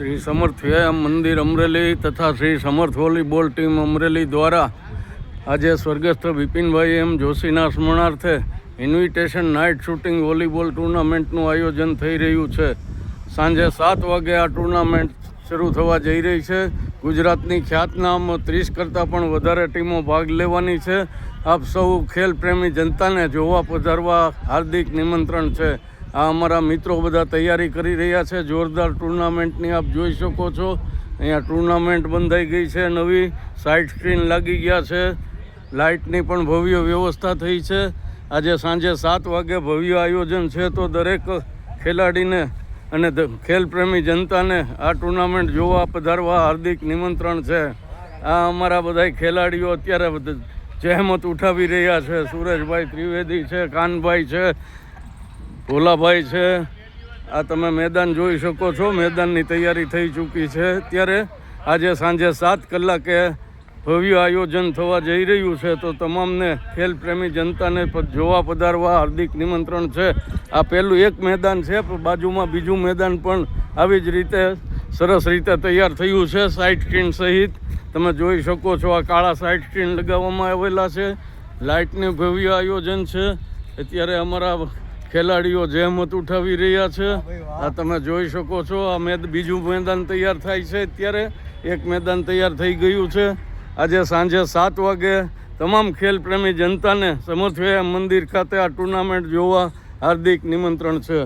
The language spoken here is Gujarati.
શ્રી સમર્થ વ્યાયામ મંદિર અમરેલી તથા શ્રી સમર્થ વોલીબોલ ટીમ અમરેલી દ્વારા આજે સ્વર્ગસ્થ બિપિનભાઈ એમ જોશીના સ્મરણાર્થે ઇન્વિટેશન નાઇટ શૂટિંગ વોલીબોલ ટુર્નામેન્ટનું આયોજન થઈ રહ્યું છે. સાંજે 7 વાગે આ ટુર્નામેન્ટ શરૂ થવા જઈ રહી છે. ગુજરાતની ખ્યાતનામ 30 કરતાં પણ વધારે ટીમો ભાગ લેવાની છે. આપ સૌ ખેલ પ્રેમી જનતાને જોવા પધારવા હાર્દિક નિમંત્રણ છે. આ અમારા મિત્રો બધા તૈયારી કરી રહ્યા છે જોરદાર ટુર્નામેન્ટની. આપ જોઈ શકો છો અહીંયા ટુર્નામેન્ટ બંધાઈ ગઈ છે. નવી સાઇડ સ્ક્રીન લાગી ગયા છે. લાઇટની પણ ભવ્ય વ્યવસ્થા થઈ છે. આજે સાંજે 7 વાગે ભવ્ય આયોજન છે. તો દરેક ખેલાડીને અને ખેલપ્રેમી જનતાને આ ટુર્નામેન્ટ જોવા પધારવા હાર્દિક નિમંત્રણ છે. આ અમારા બધા ખેલાડીઓ અત્યારે જહેમત ઉઠાવી રહ્યા છે. સુરેશભાઈ ત્રિવેદી છે, કાનભાઈ છે, ભોલાભાઈ છે. આ તમે મેદાન જોઈ શકો છો. મેદાનની તૈયારી થઈ ચૂકી છે. ત્યારે આજે સાંજે 7 કલાકે ભવ્ય આયોજન થવા જઈ રહ્યું છે. તો તમામને ખેલપ્રેમી જનતાને જોવા પધારવા હાર્દિક નિમંત્રણ છે. આ પહેલું એક મેદાન છે, બાજુમાં બીજું મેદાન પણ આવી જ રીતે સરસ રીતે તૈયાર થયું છે સાઇડ સ્ક્રીન સહિત. તમે જોઈ શકો છો આ કાળા સાઇડ સ્ક્રીન લગાવવામાં આવેલા છે. લાઇટનું ભવ્ય આયોજન છે. અત્યારે અમારા ખેલાડીઓ જહેમત ઉઠાવી રહ્યા છે. આ તમે જોઈ શકો છો. આ બીજું મેદાન તૈયાર થાય છે. અત્યારે એક મેદાન તૈયાર થઈ ગયું છે. આજે સાંજે 7 વાગે તમામ ખેલપ્રેમી જનતાને સમર્થ વ્યાયામ મંદિર ખાતે આ ટુર્નામેન્ટ જોવા હાર્દિક નિમંત્રણ છે.